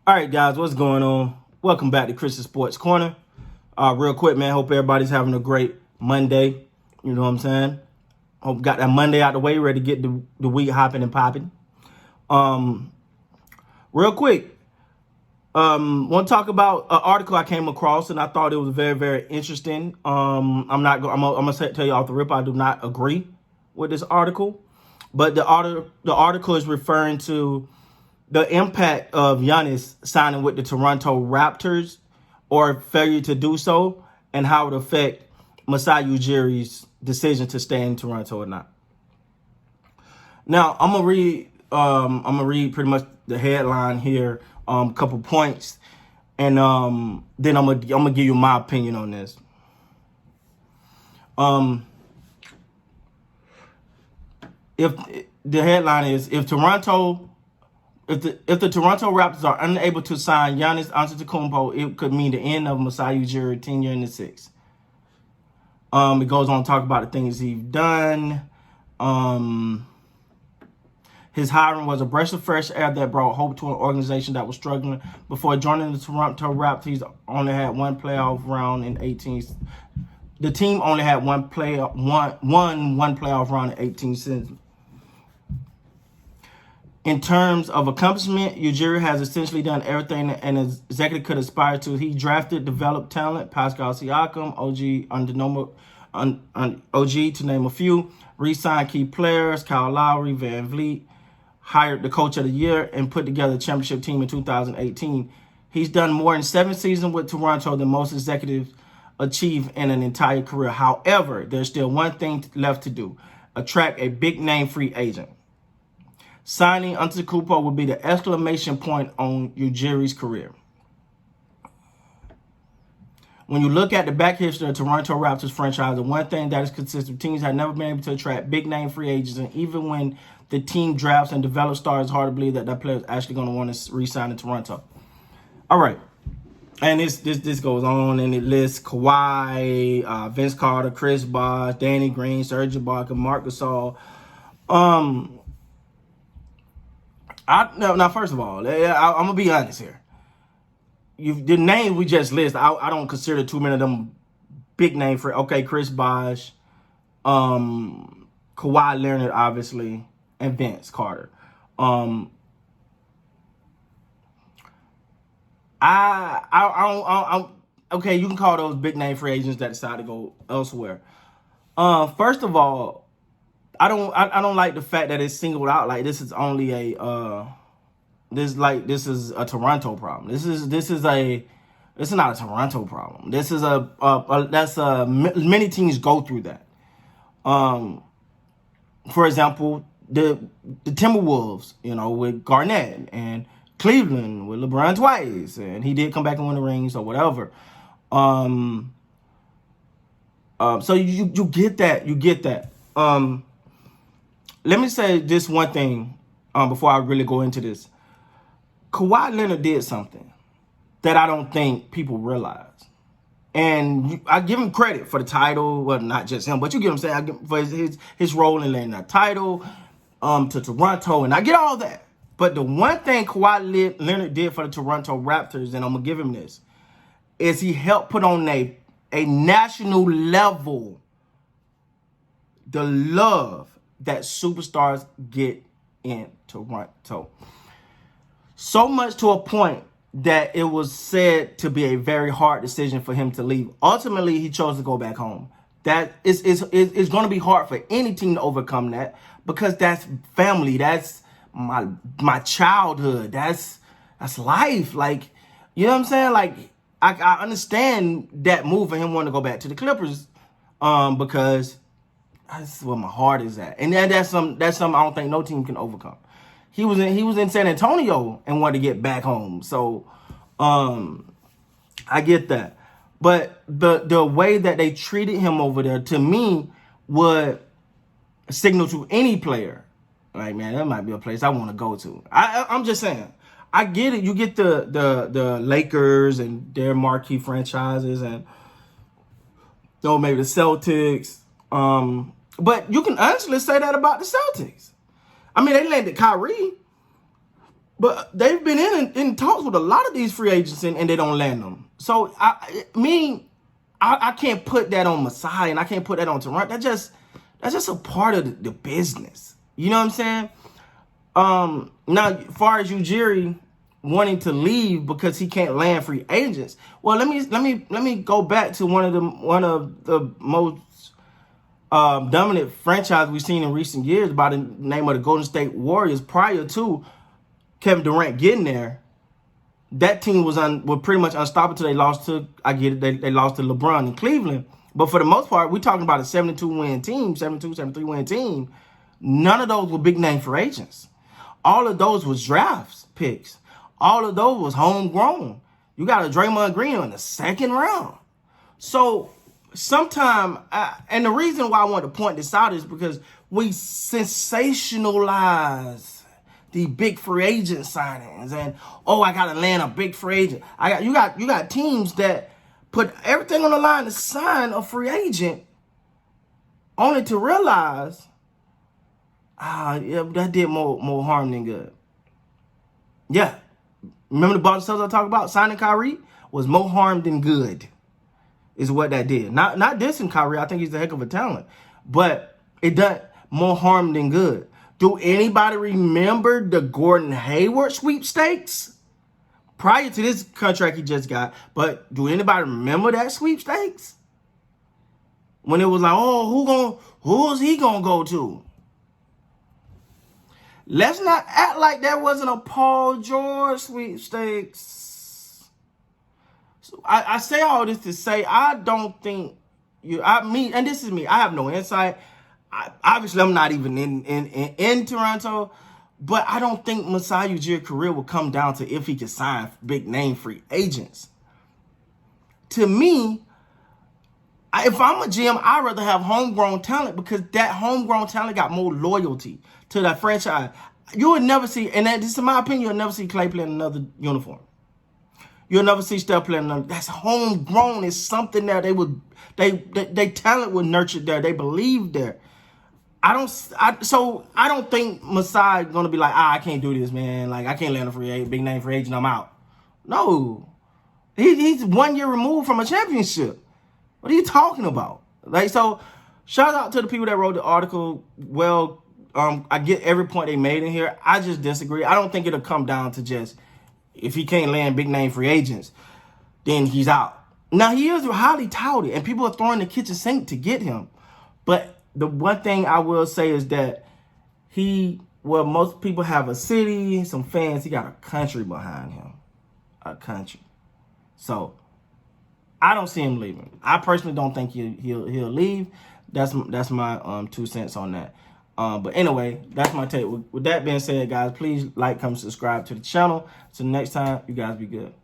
All right, guys, what's going on? Welcome back to Chris's Sports Corner. Real quick, man, hope everybody's having a great Monday. You know what I'm saying? Hope got that Monday out the way, ready to get the week hopping and popping. Real quick, want to talk about an article I came across, and I thought it was very, very interesting. I'm gonna tell you off the rip, I do not agree with this article, but the article is referring to the impact of Giannis signing with the Toronto Raptors or failure to do so, and how it affect Masai Ujiri's decision to stay in Toronto or not. Now, I'm gonna read pretty much the headline here, a couple points, and then I'm gonna give you my opinion on this. If the headline is if the Toronto Raptors are unable to sign Giannis Antetokounmpo, it could mean the end of Masai Ujiri tenure in the six. It goes on to talk about the things he's done. His hiring was a breath of fresh air that brought hope to an organization that was struggling. Before joining the Toronto Raptors, only had one playoff round in 18. The team only had one playoff round in 18 seasons. In terms of accomplishment, Ujiri has essentially done everything an executive could aspire to. He drafted, developed talent, Pascal Siakam, OG to name a few, re-signed key players, Kyle Lowry, Van Vliet, hired the coach of the year, and put together a championship team in 2018. He's done more in 7 seasons with Toronto than most executives achieve in an entire career. However, there's still one thing left to do: attract a big-name free agent. Signing Antetokounmpo would be the exclamation point on Ujiri's career. When you look at the back history of Toronto Raptors franchise, the one thing that is consistent: teams have never been able to attract big-name free agents, and even when the team drafts and develops stars, it's hard to believe that player is actually going to want to re-sign in Toronto. All right, and this goes on, and it lists Kawhi, Vince Carter, Chris Bosh, Danny Green, Serge Ibaka, Marc Gasol. Now, first of all, I'm gonna be honest here. The names we just listed, I don't consider too many of them big name for. Okay, Chris Bosh, Kawhi Leonard, obviously, and Vince Carter. I okay, you can call those big name free agents that decide to go elsewhere. First of all, I don't like the fact that it's singled out like this is only this is a Toronto problem. This is not a Toronto problem. This is many teams go through that. For example, the Timberwolves, with Garnett, and Cleveland with LeBron twice, and he did come back and win the rings or whatever. So you get that. Let me say this one thing before I really go into this. Kawhi Leonard did something that I don't think people realize. And I give him credit for the title. Well, not just him, but you get what I'm saying. I give him for his role in landing that title to Toronto, and I get all that. But the one thing Kawhi Leonard did for the Toronto Raptors, and I'm going to give him this, is he helped put on a national level the love that superstars get in Toronto. So much to a point that it was said to be a very hard decision for him to leave. Ultimately, he chose to go back home. That is going to be hard for any team to overcome that, because that's family. That's my childhood. That's life. Like, you know what I'm saying? Like, I understand that move for him wanting to go back to the Clippers, because that's where my heart is at, and that's something I don't think no team can overcome. He was in San Antonio and wanted to get back home, so I get that. But the way that they treated him over there, to me, would signal to any player, like, man, that might be a place I want to go to. I'm just saying, I get it. You get the Lakers and their marquee franchises, and maybe the Celtics. But you can honestly say that about the Celtics. I mean, they landed Kyrie. But they've been in talks with a lot of these free agents and they don't land them. So I can't put that on Masai and I can't put that on Toronto. That's just a part of the business. You know what I'm saying? Now, as far as Ujiri wanting to leave because he can't land free agents, well, let me go back to one of the most dominant franchise we've seen in recent years by the name of the Golden State Warriors. Prior to Kevin Durant getting there, that team was pretty much unstoppable until they lost to, I get it, they lost to LeBron in Cleveland. But for the most part, we're talking about a 72-win team, 73-win team. None of those were big name free agents. All of those was drafts picks. All of those was homegrown. You got a Draymond Green in the second round. So sometimes, and the reason why I want to point this out is because we sensationalize the big free agent signings, and I gotta land a big free agent. You got teams that put everything on the line to sign a free agent, only to realize, yeah, that did more harm than good. Yeah, remember the Boston Celtics I talked about? Signing Kyrie was more harm than good, is what that did. Not dissing Kyrie. I think he's a heck of a talent, but it done more harm than good. Do anybody remember the Gordon Hayward sweepstakes? Prior to this contract he just got, but do anybody remember that sweepstakes? When it was like, who's he gonna go to? Let's not act like that wasn't a Paul George sweepstakes. So I say all this to say I don't think and this is me. I have no insight. Obviously, I'm not even in Toronto, but I don't think Masai Ujiri's career will come down to if he can sign big name free agents. To me, if I'm a GM, I'd rather have homegrown talent because that homegrown talent got more loyalty to that franchise. You would never see, and this is my opinion, you'll never see Clay playing another uniform. You'll never see Steph playing another. That's homegrown. It's something that they talent was nurtured there. They believe there. I don't think Masai gonna be like, I can't do this, man. Like, I can't land a big name free agent. I'm out. No, he's 1 year removed from a championship. What are you talking about? Like, so shout out to the people that wrote the article. Well, I get every point they made in here. I just disagree. I don't think it'll come down to just if he can't land big name free agents, then he's out. Now, he is highly touted, and people are throwing the kitchen sink to get him, but the one thing I will say is that most people have a city, some fans, he got a country behind him. A country. So, I don't see him leaving. I personally don't think he'll leave. That's my 2 cents on that. But anyway, that's my take. With that being said, guys, please like, comment, subscribe to the channel. Until next time, you guys be good.